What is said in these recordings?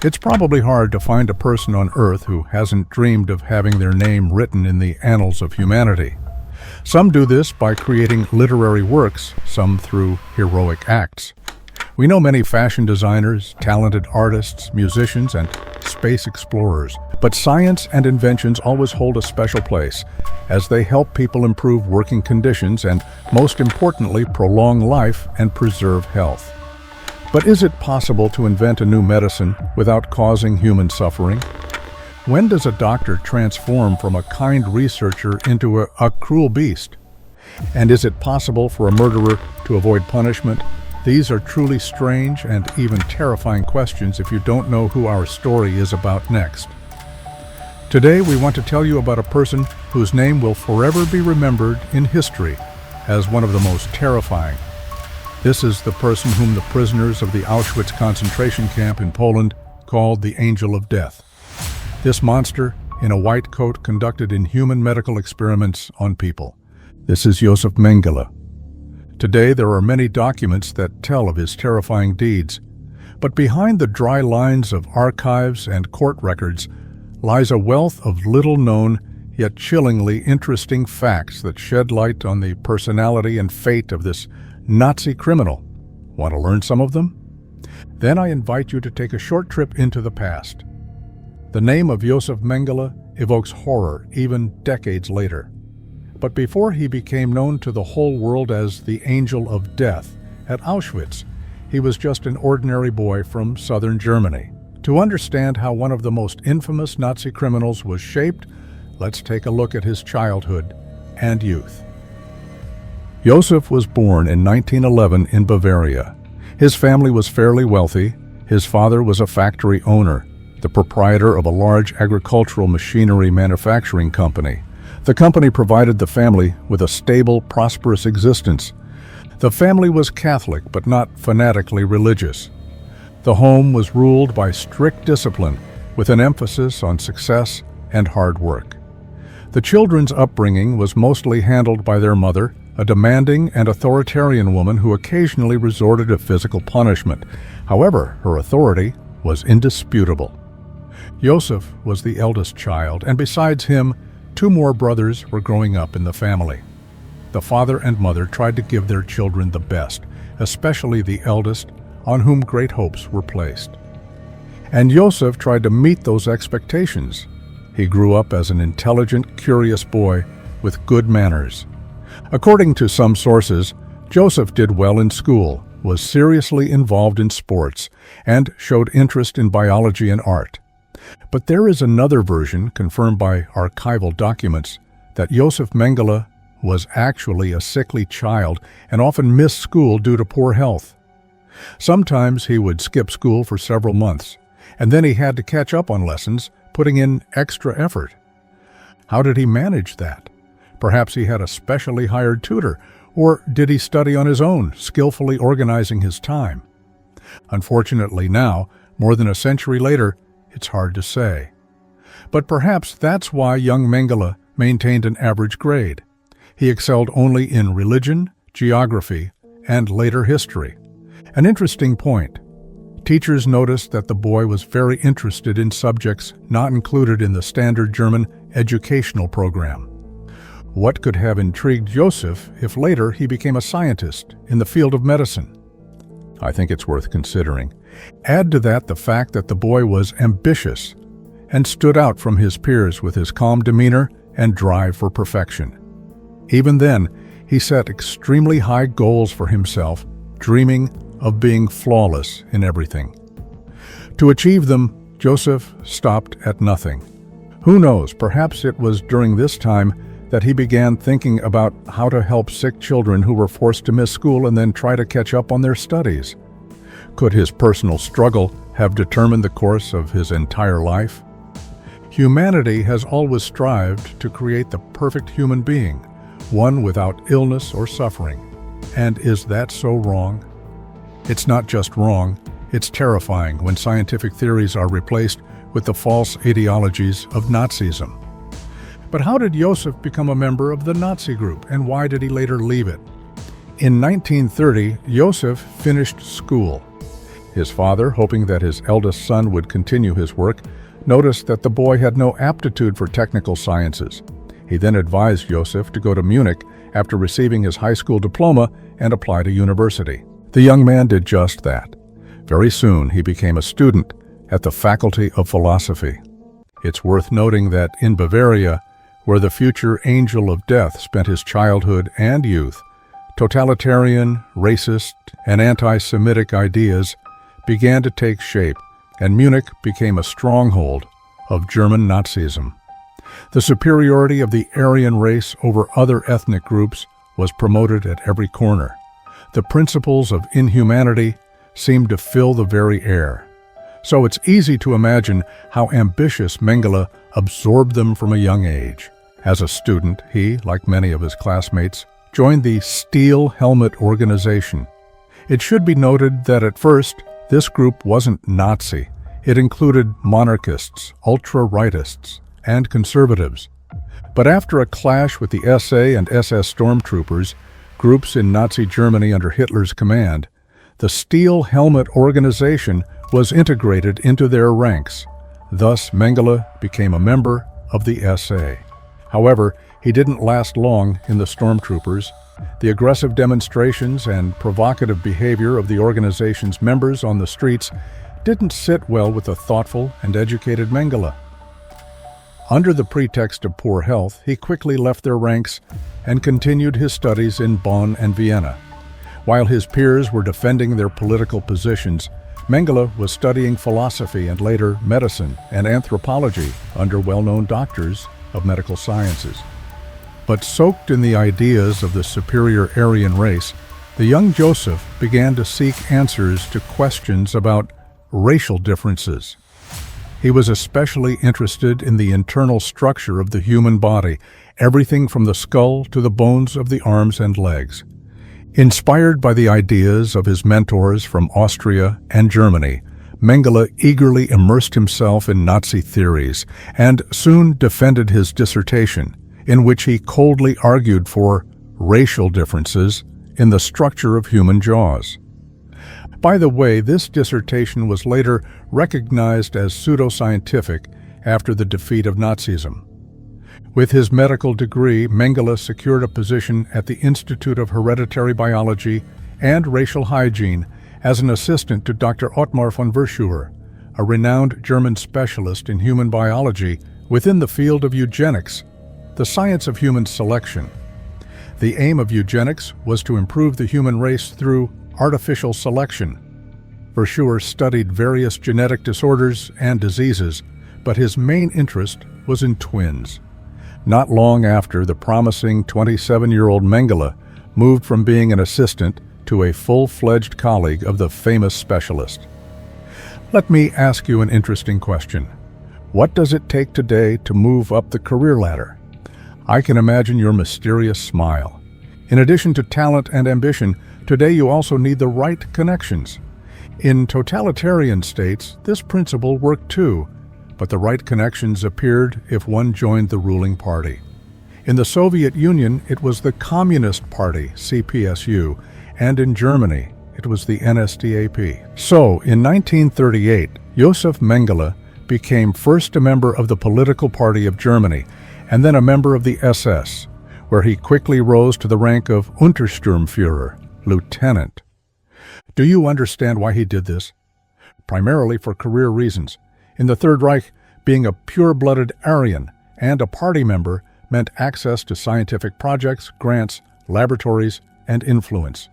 It's probably hard to find a person on Earth who hasn't dreamed of having their name written in the annals of humanity. Some do this by creating literary works, some through heroic acts. We know many fashion designers, talented artists, musicians, and space explorers. But science and inventions always hold a special place, as they help people improve working conditions and, most importantly, prolong life and preserve health. But is it possible to invent a new medicine without causing human suffering? When does a doctor transform from a kind researcher into a cruel beast? And is it possible for a murderer to avoid punishment? These are truly strange and even terrifying questions if you don't know who our story is about next. Today we want to tell you about a person whose name will forever be remembered in history as one of the most terrifying. This is the person whom the prisoners of the Auschwitz concentration camp in Poland called the Angel of Death. This monster in a white coat conducted inhuman medical experiments on people. This is Josef Mengele. Today there are many documents that tell of his terrifying deeds, but behind the dry lines of archives and court records lies a wealth of little-known yet chillingly interesting facts that shed light on the personality and fate of this Nazi criminal. Want to learn some of them? Then I invite you to take a short trip into the past. The name of Josef Mengele evokes horror even decades later. But before he became known to the whole world as the Angel of Death, at Auschwitz, he was just an ordinary boy from southern Germany. To understand how one of the most infamous Nazi criminals was shaped, let's take a look at his childhood and youth. Josef was born in 1911 in Bavaria. His family was fairly wealthy. His father was a factory owner, the proprietor of a large agricultural machinery manufacturing company. The company provided the family with a stable, prosperous existence. The family was Catholic, but not fanatically religious. The home was ruled by strict discipline, with an emphasis on success and hard work. The children's upbringing was mostly handled by their mother, a demanding and authoritarian woman who occasionally resorted to physical punishment. However, her authority was indisputable. Josef was the eldest child, and besides him, two more brothers were growing up in the family. The father and mother tried to give their children the best, especially the eldest, on whom great hopes were placed. And Josef tried to meet those expectations. He grew up as an intelligent, curious boy with good manners. According to some sources, Josef did well in school, was seriously involved in sports, and showed interest in biology and art. But there is another version, confirmed by archival documents, that Josef Mengele was actually a sickly child and often missed school due to poor health. Sometimes he would skip school for several months, and then he had to catch up on lessons, putting in extra effort. How did he manage that? Perhaps he had a specially hired tutor, or did he study on his own, skillfully organizing his time? Unfortunately now, more than a century later, it's hard to say. But perhaps that's why young Mengele maintained an average grade. He excelled only in religion, geography, and later history. An interesting point. Teachers noticed that the boy was very interested in subjects not included in the standard German educational program. What could have intrigued Josef if later he became a scientist in the field of medicine? I think it's worth considering. Add to that the fact that the boy was ambitious and stood out from his peers with his calm demeanor and drive for perfection. Even then, he set extremely high goals for himself, dreaming of being flawless in everything. To achieve them, Josef stopped at nothing. Who knows, perhaps it was during this time that he began thinking about how to help sick children who were forced to miss school and then try to catch up on their studies. Could his personal struggle have determined the course of his entire life? Humanity has always strived to create the perfect human being, one without illness or suffering. And is that so wrong? It's not just wrong, it's terrifying when scientific theories are replaced with the false ideologies of Nazism. But how did Josef become a member of the Nazi group, and why did he later leave it? In 1930, Josef finished school. His father, hoping that his eldest son would continue his work, noticed that the boy had no aptitude for technical sciences. He then advised Josef to go to Munich after receiving his high school diploma and apply to university. The young man did just that. Very soon he became a student at the Faculty of Philosophy. It's worth noting that in Bavaria, where the future Angel of Death spent his childhood and youth, totalitarian, racist, and anti-Semitic ideas began to take shape, and Munich became a stronghold of German Nazism. The superiority of the Aryan race over other ethnic groups was promoted at every corner. The principles of inhumanity seemed to fill the very air. So it's easy to imagine how ambitious Mengele absorbed them from a young age. As a student, he, like many of his classmates, joined the Steel Helmet Organization. It should be noted that at first, this group wasn't Nazi. It included monarchists, ultra-rightists, and conservatives. But after a clash with the SA and SS stormtroopers, groups in Nazi Germany under Hitler's command, the Steel Helmet Organization was integrated into their ranks. Thus, Mengele became a member of the SA. However, he didn't last long in the stormtroopers. The aggressive demonstrations and provocative behavior of the organization's members on the streets didn't sit well with the thoughtful and educated Mengele. Under the pretext of poor health, he quickly left their ranks and continued his studies in Bonn and Vienna. While his peers were defending their political positions, Mengele was studying philosophy and later medicine and anthropology under well-known doctors of medical sciences. But soaked in the ideas of the superior Aryan race, the young Josef began to seek answers to questions about racial differences. He was especially interested in the internal structure of the human body, everything from the skull to the bones of the arms and legs. Inspired by the ideas of his mentors from Austria and Germany, Mengele eagerly immersed himself in Nazi theories and soon defended his dissertation, in which he coldly argued for racial differences in the structure of human jaws. By the way, this dissertation was later recognized as pseudoscientific after the defeat of Nazism. With his medical degree, Mengele secured a position at the Institute of Hereditary Biology and Racial Hygiene as an assistant to Dr. Ottmar von Verschuer, a renowned German specialist in human biology within the field of eugenics, the science of human selection. The aim of eugenics was to improve the human race through artificial selection. Verschuer studied various genetic disorders and diseases, but his main interest was in twins. Not long after, the promising 27-year-old Mengele moved from being an assistant to a full-fledged colleague of the famous specialist. Let me ask you an interesting question. What does it take today to move up the career ladder? I can imagine your mysterious smile. In addition to talent and ambition, today you also need the right connections. In totalitarian states, this principle worked too, but the right connections appeared if one joined the ruling party. In the Soviet Union, it was the Communist Party, CPSU, and in Germany, it was the NSDAP. So, in 1938, Josef Mengele became first a member of the political party of Germany, and then a member of the SS, where he quickly rose to the rank of Untersturmführer, lieutenant. Do you understand why he did this? Primarily for career reasons. In the Third Reich, being a pure-blooded Aryan and a party member meant access to scientific projects, grants, laboratories, and influence.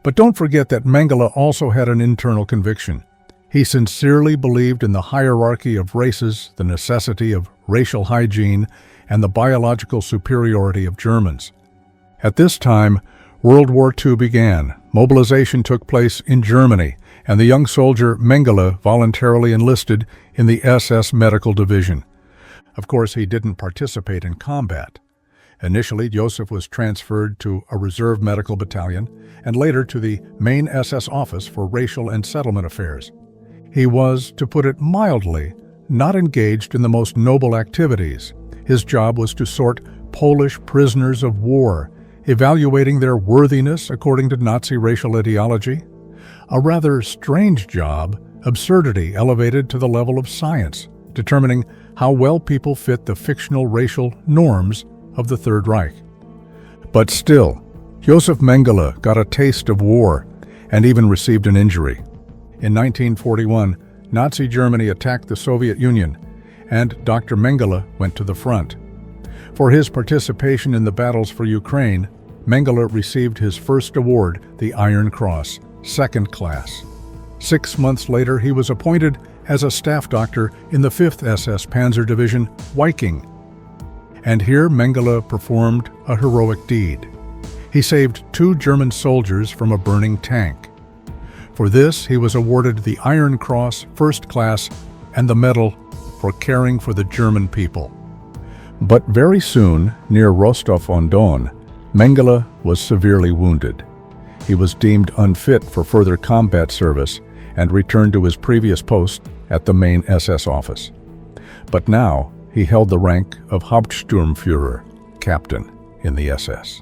But don't forget that Mengele also had an internal conviction. He sincerely believed in the hierarchy of races, the necessity of racial hygiene, and the biological superiority of Germans. At this time, World War II began. Mobilization took place in Germany, and the young soldier Mengele voluntarily enlisted in the SS Medical Division. Of course, he didn't participate in combat. Initially, Josef was transferred to a reserve medical battalion and later to the main SS office for racial and settlement affairs. He was, to put it mildly, not engaged in the most noble activities. His job was to sort Polish prisoners of war, evaluating their worthiness according to Nazi racial ideology. A rather strange job, absurdity elevated to the level of science, determining how well people fit the fictional racial norms of the Third Reich. But still, Josef Mengele got a taste of war and even received an injury. In 1941, Nazi Germany attacked the Soviet Union, and Dr. Mengele went to the front. For his participation in the battles for Ukraine, Mengele received his first award, the Iron Cross, second class. 6 months later, he was appointed as a staff doctor in the 5th SS Panzer Division, Viking. And here Mengele performed a heroic deed. He saved 2 German soldiers from a burning tank. For this, he was awarded the Iron Cross, First Class, and the Medal for caring for the German people. But very soon, near Rostov-on-Don, Mengele was severely wounded. He was deemed unfit for further combat service and returned to his previous post at the main SS office. But now, he held the rank of Hauptsturmführer, captain in the SS.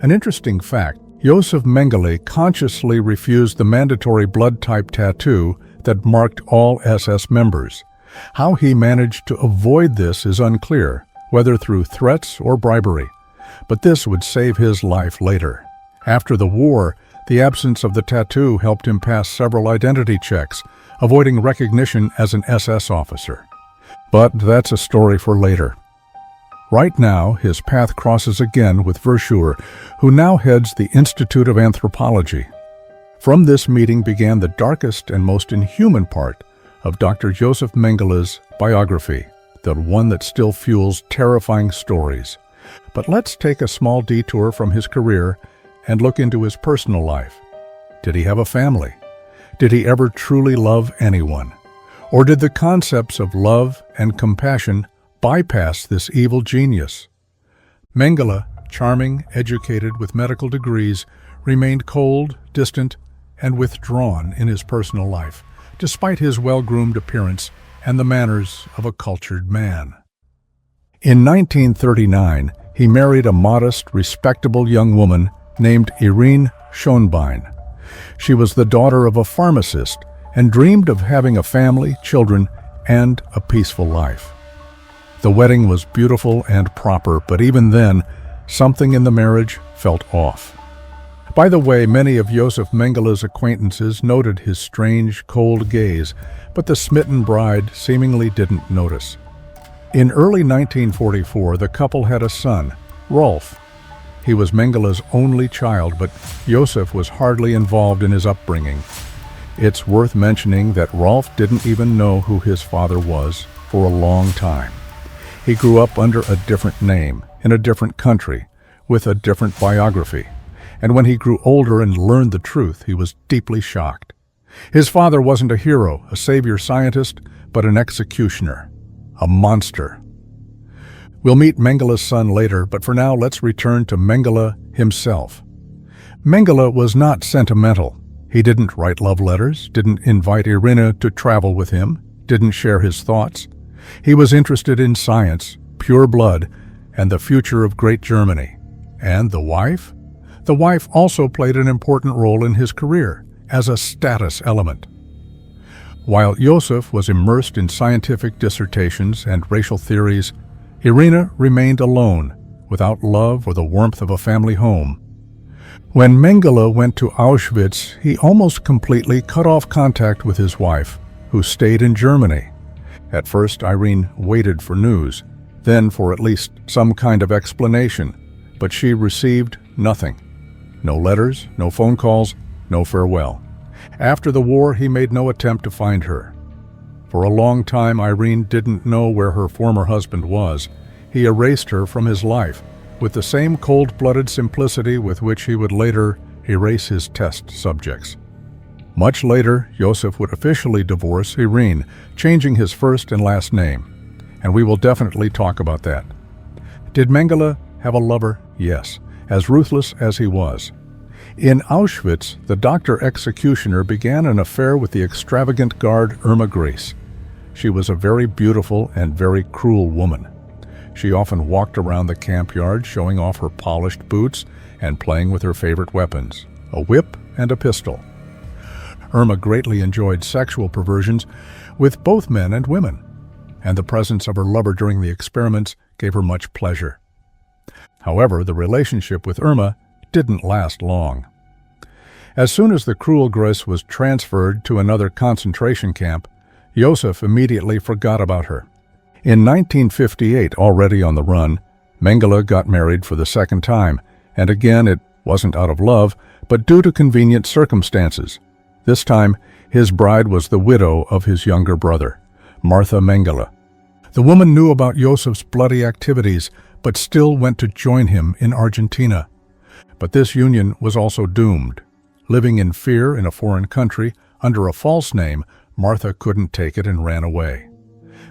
An interesting fact, Josef Mengele consciously refused the mandatory blood type tattoo that marked all SS members. How he managed to avoid this is unclear, whether through threats or bribery, but this would save his life later. After the war, the absence of the tattoo helped him pass several identity checks, avoiding recognition as an SS officer. But that's a story for later. Right now, his path crosses again with Verschuur, who now heads the Institute of Anthropology. From this meeting began the darkest and most inhuman part of Dr. Josef Mengele's biography, the one that still fuels terrifying stories. But let's take a small detour from his career and look into his personal life. Did he have a family? Did he ever truly love anyone? Or did the concepts of love and compassion bypass this evil genius? Mengele, charming, educated, with medical degrees, remained cold, distant, and withdrawn in his personal life, despite his well-groomed appearance and the manners of a cultured man. In 1939, he married a modest, respectable young woman named Irene Schonbein. She was the daughter of a pharmacist and dreamed of having a family, children, and a peaceful life. The wedding was beautiful and proper, but even then, something in the marriage felt off. By the way, many of Josef Mengele's acquaintances noted his strange, cold gaze, but the smitten bride seemingly didn't notice. In early 1944, the couple had a son, Rolf. He was Mengele's only child, but Josef was hardly involved in his upbringing. It's worth mentioning that Rolf didn't even know who his father was for a long time. He grew up under a different name, in a different country, with a different biography. And when he grew older and learned the truth, he was deeply shocked. His father wasn't a hero, a savior scientist, but an executioner, a monster. We'll meet Mengele's son later, but for now let's return to Mengele himself. Mengele was not sentimental. He didn't write love letters, didn't invite Irina to travel with him, didn't share his thoughts. He was interested in science, pure blood, and the future of great Germany. And the wife? The wife also played an important role in his career, as a status element. While Josef was immersed in scientific dissertations and racial theories, Irina remained alone, without love or the warmth of a family home. When Mengele went to Auschwitz, he almost completely cut off contact with his wife, who stayed in Germany. At first, Irene waited for news, then for at least some kind of explanation, but she received nothing. No letters, no phone calls, no farewell. After the war, he made no attempt to find her. For a long time, Irene didn't know where her former husband was. He erased her from his life, with the same cold-blooded simplicity with which he would later erase his test subjects. Much later, Josef would officially divorce Irene, changing his first and last name. And we will definitely talk about that. Did Mengele have a lover? Yes, as ruthless as he was. In Auschwitz, the doctor-executioner began an affair with the extravagant guard Irma Grace. She was a very beautiful and very cruel woman. She often walked around the camp yard showing off her polished boots and playing with her favorite weapons, a whip and a pistol. Irma greatly enjoyed sexual perversions with both men and women, and the presence of her lover during the experiments gave her much pleasure. However, the relationship with Irma didn't last long. As soon as the cruel Grus was transferred to another concentration camp, Josef immediately forgot about her. In 1958, already on the run, Mengele got married for the second time, and again it wasn't out of love, but due to convenient circumstances. This time, his bride was the widow of his younger brother, Martha Mengele. The woman knew about Josef's bloody activities, but still went to join him in Argentina. But this union was also doomed. Living in fear in a foreign country, under a false name, Martha couldn't take it and ran away.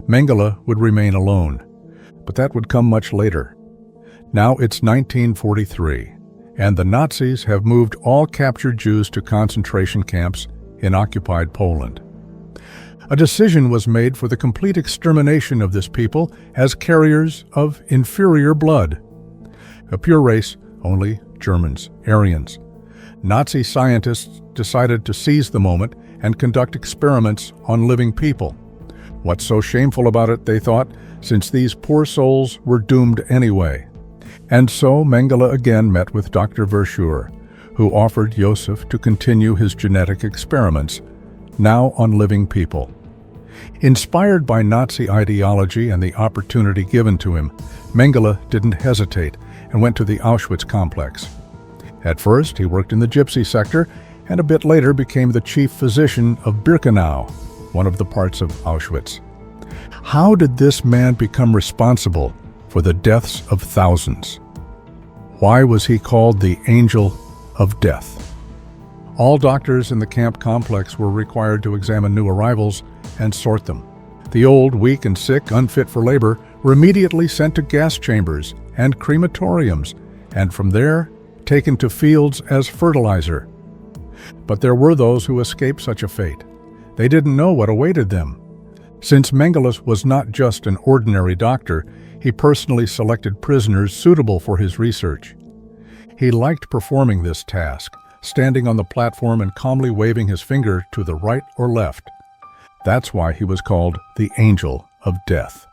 Mengele would remain alone, but that would come much later. Now it's 1943, and the Nazis have moved all captured Jews to concentration camps in occupied Poland. A decision was made for the complete extermination of this people as carriers of inferior blood. A pure race, only Germans, Aryans. Nazi scientists decided to seize the moment and conduct experiments on living people. What's so shameful about it, they thought, since these poor souls were doomed anyway. And so Mengele again met with Dr. Verschuur, who offered Josef to continue his genetic experiments, now on living people. Inspired by Nazi ideology and the opportunity given to him, Mengele didn't hesitate and went to the Auschwitz complex. At first, he worked in the gypsy sector and a bit later became the chief physician of Birkenau, one of the parts of Auschwitz. How did this man become responsible for the deaths of thousands? Why was he called the Angel of Death? All doctors in the camp complex were required to examine new arrivals and sort them. The old, weak and sick, unfit for labor, were immediately sent to gas chambers and crematoriums, and from there taken to fields as fertilizer. But there were those who escaped such a fate. They didn't know what awaited them. Since Mengele was not just an ordinary doctor, he personally selected prisoners suitable for his research. He liked performing this task, standing on the platform and calmly waving his finger to the right or left. That's why he was called the Angel of Death.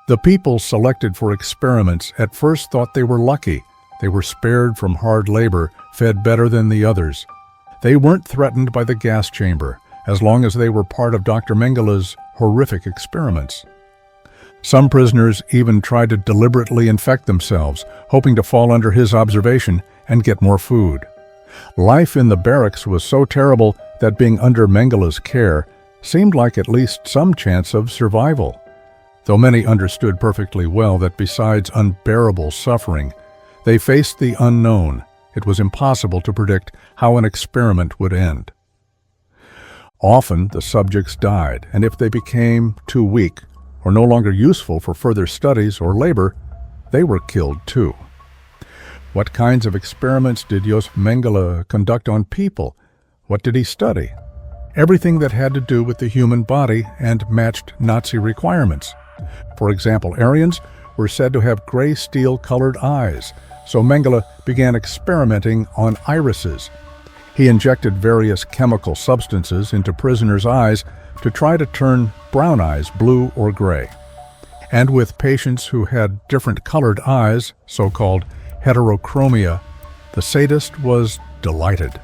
The people selected for experiments at first thought they were lucky. They were spared from hard labor, fed better than the others. They weren't threatened by the gas chamber, as long as they were part of Dr. Mengele's horrific experiments. Some prisoners even tried to deliberately infect themselves, hoping to fall under his observation and get more food. Life in the barracks was so terrible that being under Mengele's care seemed like at least some chance of survival, though many understood perfectly well that besides unbearable suffering, they faced the unknown. It was impossible to predict how an experiment would end. Often the subjects died, and if they became too weak or no longer useful for further studies or labor, they were killed too. What kinds of experiments did Josef Mengele conduct on people? What did he study? Everything that had to do with the human body and matched Nazi requirements. For example, Aryans were said to have gray steel-colored eyes, so Mengele began experimenting on irises. He injected various chemical substances into prisoners' eyes to try to turn brown eyes blue or gray. And with patients who had different colored eyes, so-called heterochromia, the sadist was delighted,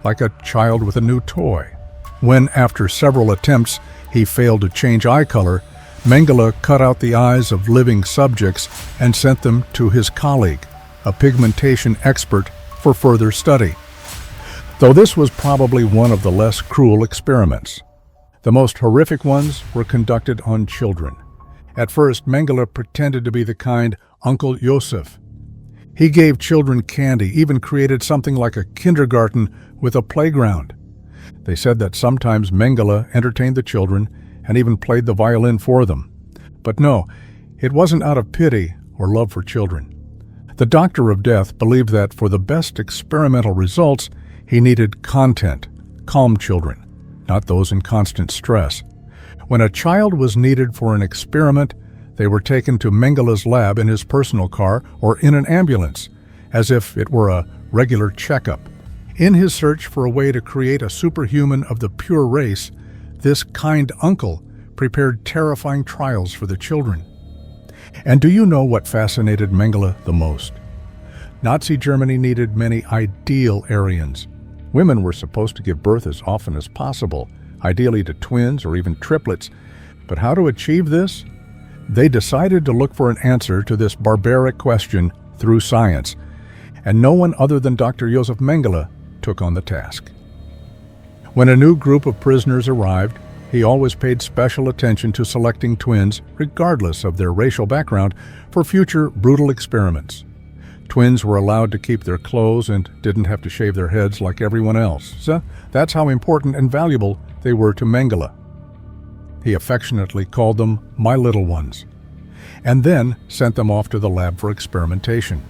like a child with a new toy. When, after several attempts, he failed to change eye color, Mengele cut out the eyes of living subjects and sent them to his colleague, a pigmentation expert, for further study. Though this was probably one of the less cruel experiments. The most horrific ones were conducted on children. At first, Mengele pretended to be the kind Uncle Josef. He gave children candy, even created something like a kindergarten with a playground. They said that sometimes Mengele entertained the children and even played the violin for them. But no, it wasn't out of pity or love for children. The Doctor of Death believed that for the best experimental results, he needed content, calm children, not those in constant stress. When a child was needed for an experiment, they were taken to Mengele's lab in his personal car or in an ambulance, as if it were a regular checkup. In his search for a way to create a superhuman of the pure race, this kind uncle prepared terrifying trials for the children. And do you know what fascinated Mengele the most? Nazi Germany needed many ideal Aryans. Women were supposed to give birth as often as possible, ideally to twins or even triplets. But how to achieve this? They decided to look for an answer to this barbaric question through science, and no one other than Dr. Josef Mengele took on the task. When a new group of prisoners arrived, he always paid special attention to selecting twins, regardless of their racial background, for future brutal experiments. Twins were allowed to keep their clothes and didn't have to shave their heads like everyone else. So that's how important and valuable they were to Mengele. He affectionately called them "my little ones," and then sent them off to the lab for experimentation.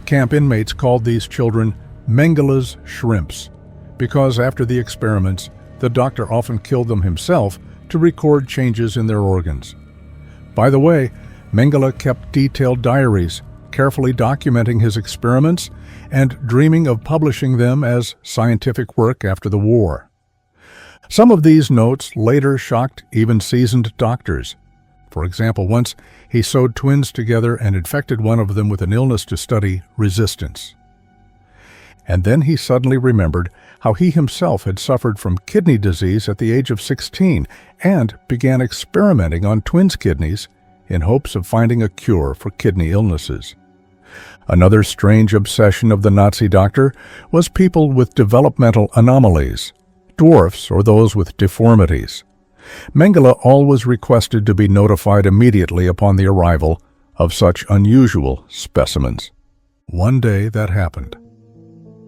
Camp inmates called these children Mengele's shrimps, because after the experiments, the doctor often killed them himself to record changes in their organs. By the way, Mengele kept detailed diaries, carefully documenting his experiments and dreaming of publishing them as scientific work after the war. Some of these notes later shocked even seasoned doctors. For example, once he sewed twins together and infected one of them with an illness to study resistance. And then he suddenly remembered how he himself had suffered from kidney disease at the age of 16 and began experimenting on twins' kidneys in hopes of finding a cure for kidney illnesses. Another strange obsession of the Nazi doctor was people with developmental anomalies, dwarfs or those with deformities. Mengele always requested to be notified immediately upon the arrival of such unusual specimens. One day that happened.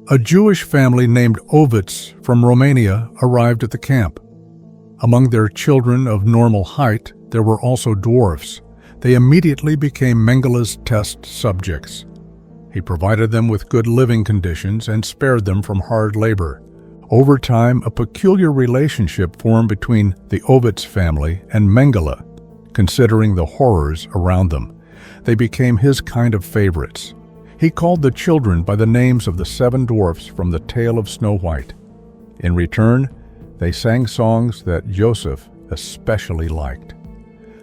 A Jewish family named Ovitz from Romania arrived at the camp. Among their children of normal height, there were also dwarfs. They immediately became Mengele's test subjects. He provided them with good living conditions and spared them from hard labor. Over time, a peculiar relationship formed between the Ovitz family and Mengele, considering the horrors around them. They became his kind of favorites. He called the children by the names of the 7 dwarfs from the Tale of Snow White. In return, they sang songs that Josef especially liked.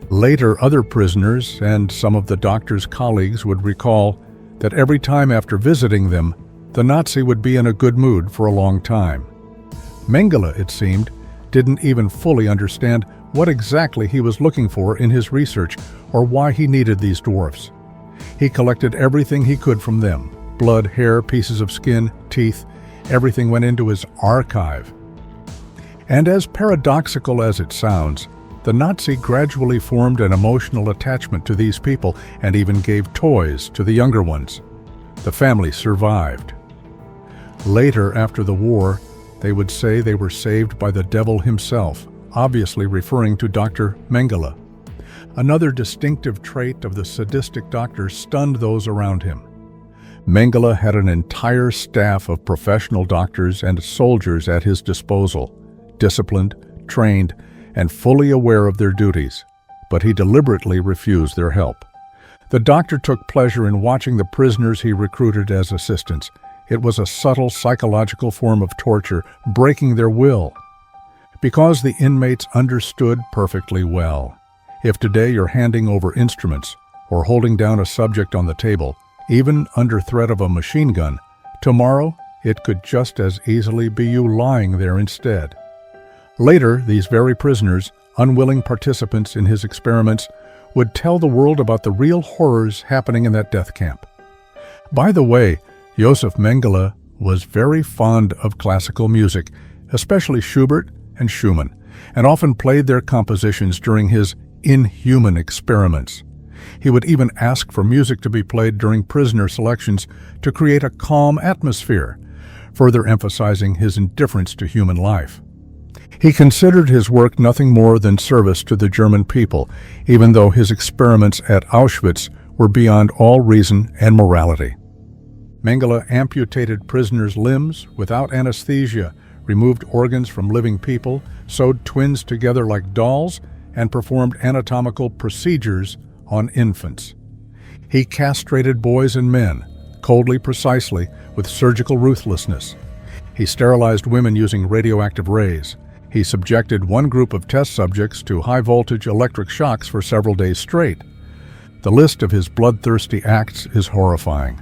Later, other prisoners and some of the doctor's colleagues would recall that every time after visiting them, the Nazi would be in a good mood for a long time. Mengele, it seemed, didn't even fully understand what exactly he was looking for in his research or why he needed these dwarfs. He collected everything he could from them: blood, hair, pieces of skin, teeth. Everything went into his archive. And as paradoxical as it sounds, the Nazi gradually formed an emotional attachment to these people and even gave toys to the younger ones. The family survived. Later, after the war, they would say they were saved by the devil himself, obviously referring to Dr. Mengele. Another distinctive trait of the sadistic doctor stunned those around him. Mengele had an entire staff of professional doctors and soldiers at his disposal, disciplined, trained, and fully aware of their duties, but he deliberately refused their help. The doctor took pleasure in watching the prisoners he recruited as assistants. It was a subtle psychological form of torture, breaking their will. Because the inmates understood perfectly well. If today you're handing over instruments or holding down a subject on the table, even under threat of a machine gun, tomorrow it could just as easily be you lying there instead. Later, these very prisoners, unwilling participants in his experiments, would tell the world about the real horrors happening in that death camp. By the way, Josef Mengele was very fond of classical music, especially Schubert and Schumann, and often played their compositions during his inhuman experiments. He would even ask for music to be played during prisoner selections to create a calm atmosphere, further emphasizing his indifference to human life. He considered his work nothing more than service to the German people, even though his experiments at Auschwitz were beyond all reason and morality. Mengele amputated prisoners' limbs without anesthesia, removed organs from living people, sewed twins together like dolls, and performed anatomical procedures on infants. He castrated boys and men, coldly precisely, with surgical ruthlessness. He sterilized women using radioactive rays. He subjected one group of test subjects to high-voltage electric shocks for several days straight. The list of his bloodthirsty acts is horrifying.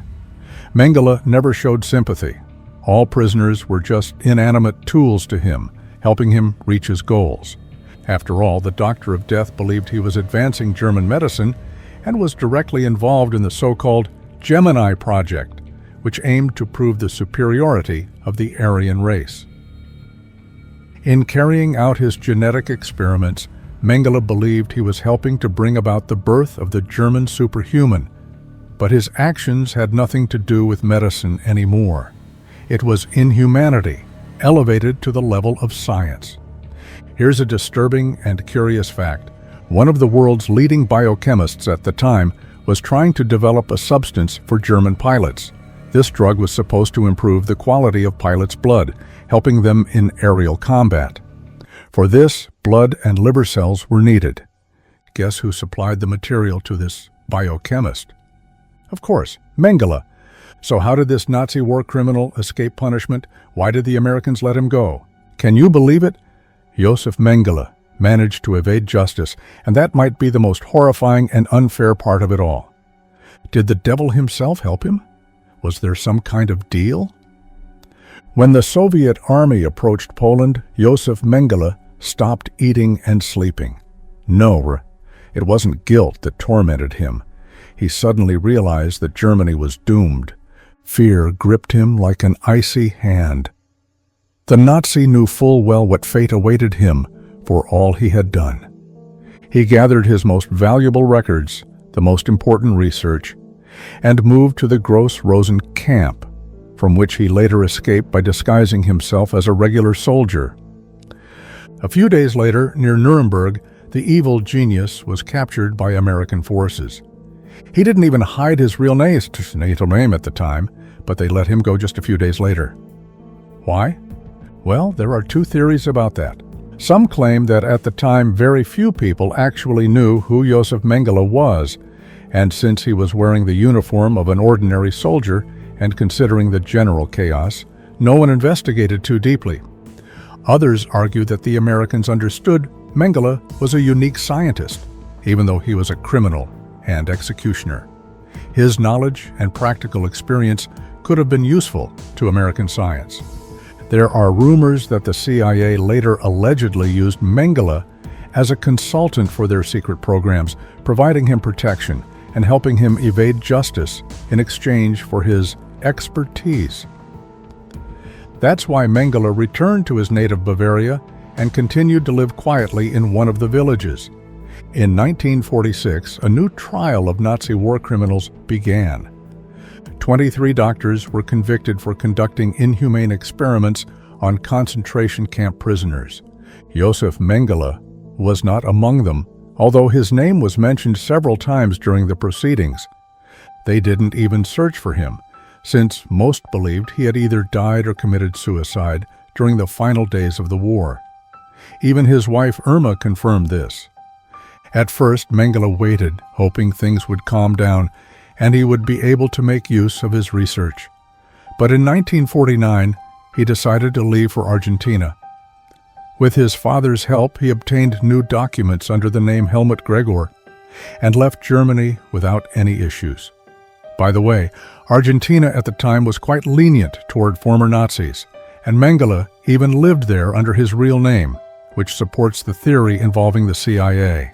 Mengele never showed sympathy. All prisoners were just inanimate tools to him, helping him reach his goals. After all, the Doctor of Death believed he was advancing German medicine and was directly involved in the so-called Gemini Project, which aimed to prove the superiority of the Aryan race. In carrying out his genetic experiments, Mengele believed he was helping to bring about the birth of the German superhuman, but his actions had nothing to do with medicine anymore. It was inhumanity, elevated to the level of science. Here's a disturbing and curious fact. One of the world's leading biochemists at the time was trying to develop a substance for German pilots. This drug was supposed to improve the quality of pilots' blood, helping them in aerial combat. For this, blood and liver cells were needed. Guess who supplied the material to this biochemist? Of course, Mengele. So how did this Nazi war criminal escape punishment? Why did the Americans let him go? Can you believe it? Josef Mengele managed to evade justice, and that might be the most horrifying and unfair part of it all. Did the devil himself help him? Was there some kind of deal? When the Soviet army approached Poland, Josef Mengele stopped eating and sleeping. No, it wasn't guilt that tormented him. He suddenly realized that Germany was doomed. Fear gripped him like an icy hand. The Nazi knew full well what fate awaited him for all he had done. He gathered his most valuable records, the most important research, and moved to the Gross-Rosen camp, from which he later escaped by disguising himself as a regular soldier. A few days later, near Nuremberg, the evil genius was captured by American forces. He didn't even hide his real name at the time, but they let him go just a few days later. Why? Well, there are two theories about that. Some claim that at the time very few people actually knew who Josef Mengele was, and since he was wearing the uniform of an ordinary soldier, and considering the general chaos, no one investigated too deeply. Others argue that the Americans understood Mengele was a unique scientist, even though he was a criminal and executioner. His knowledge and practical experience could have been useful to American science. There are rumors that the CIA later allegedly used Mengele as a consultant for their secret programs, providing him protection and helping him evade justice in exchange for his expertise. That's why Mengele returned to his native Bavaria and continued to live quietly in one of the villages. In 1946, a new trial of Nazi war criminals began. 23 doctors were convicted for conducting inhumane experiments on concentration camp prisoners. Josef Mengele was not among them, although his name was mentioned several times during the proceedings. They didn't even search for him, since most believed he had either died or committed suicide during the final days of the war. Even his wife Irma confirmed this. At first, Mengele waited, hoping things would calm down and he would be able to make use of his research. But in 1949, he decided to leave for Argentina. With his father's help, he obtained new documents under the name Helmut Gregor and left Germany without any issues. By the way, Argentina at the time was quite lenient toward former Nazis, and Mengele even lived there under his real name, which supports the theory involving the CIA.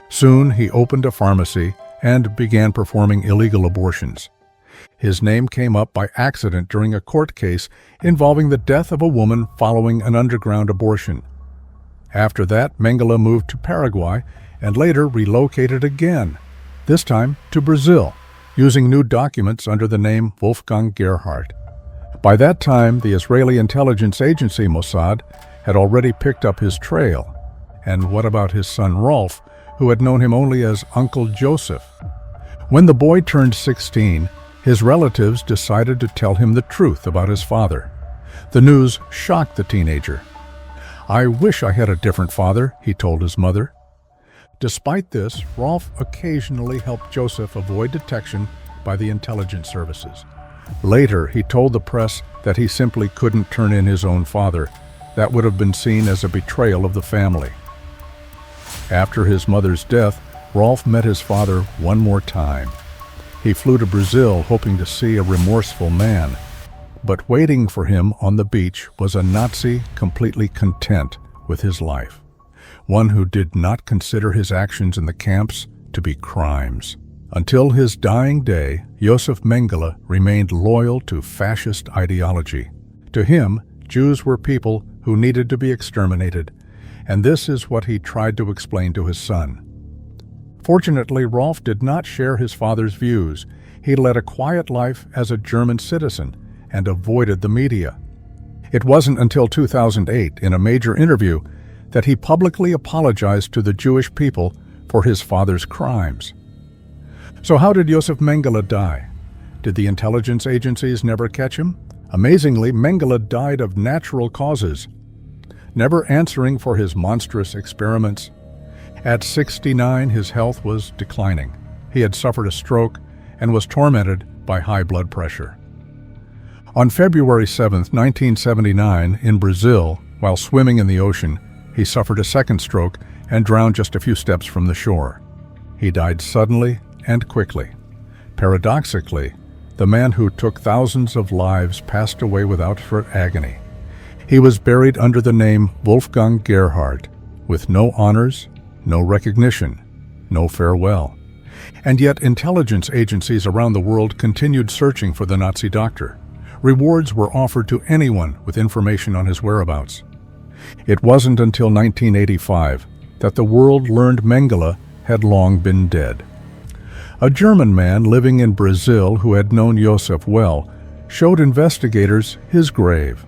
Soon he opened a pharmacy and began performing illegal abortions. His name came up by accident during a court case involving the death of a woman following an underground abortion. After that, Mengele moved to Paraguay and later relocated again, this time to Brazil, using new documents under the name Wolfgang Gerhardt. By that time, the Israeli intelligence agency Mossad had already picked up his trail. And what about his son Rolf, who had known him only as Uncle Joseph? When the boy turned 16, his relatives decided to tell him the truth about his father. The news shocked the teenager. "I wish I had a different father," he told his mother. Despite this, Rolf occasionally helped Joseph avoid detection by the intelligence services. Later, he told the press that he simply couldn't turn in his own father. That would have been seen as a betrayal of the family. After his mother's death, Rolf met his father one more time. He flew to Brazil hoping to see a remorseful man. But waiting for him on the beach was a Nazi completely content with his life, one who did not consider his actions in the camps to be crimes. Until his dying day, Josef Mengele remained loyal to fascist ideology. To him, Jews were people who needed to be exterminated, and this is what he tried to explain to his son. Fortunately, Rolf did not share his father's views. He led a quiet life as a German citizen and avoided the media. It wasn't until 2008, in a major interview, that he publicly apologized to the Jewish people for his father's crimes. So how did Josef Mengele die? Did the intelligence agencies never catch him? Amazingly, Mengele died of natural causes, never answering for his monstrous experiments. At 69, his health was declining. He had suffered a stroke and was tormented by high blood pressure. On February 7, 1979, in Brazil, while swimming in the ocean, he suffered a second stroke and drowned just a few steps from the shore. He died suddenly and quickly. Paradoxically, the man who took thousands of lives passed away without agony. He was buried under the name Wolfgang Gerhard, with no honors, no recognition, no farewell. And yet intelligence agencies around the world continued searching for the Nazi doctor. Rewards were offered to anyone with information on his whereabouts. It wasn't until 1985 that the world learned Mengele had long been dead. A German man living in Brazil who had known Josef well showed investigators his grave.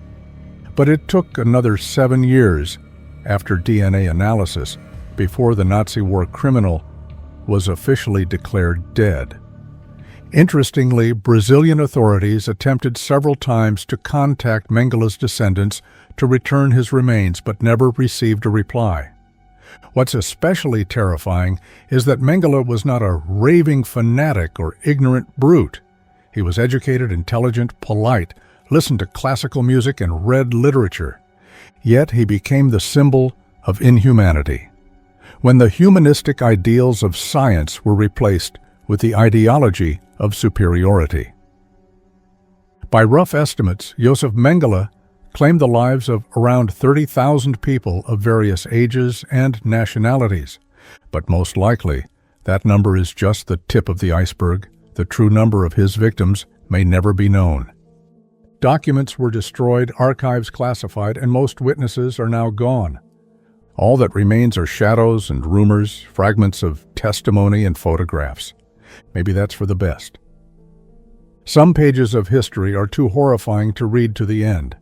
But it took another 7 years after DNA analysis before the Nazi war criminal was officially declared dead. Interestingly, Brazilian authorities attempted several times to contact Mengele's descendants to return his remains, but never received a reply. What's especially terrifying is that Mengele was not a raving fanatic or ignorant brute. He was educated, intelligent, polite, listened to classical music, and read literature. Yet he became the symbol of inhumanity. When the humanistic ideals of science were replaced with the ideology of superiority. By rough estimates, Josef Mengele claimed the lives of around 30,000 people of various ages and nationalities. But most likely, that number is just the tip of the iceberg. The true number of his victims may never be known. Documents were destroyed, archives classified, and most witnesses are now gone. All that remains are shadows and rumors, fragments of testimony and photographs. Maybe that's for the best. Some pages of history are too horrifying to read to the end.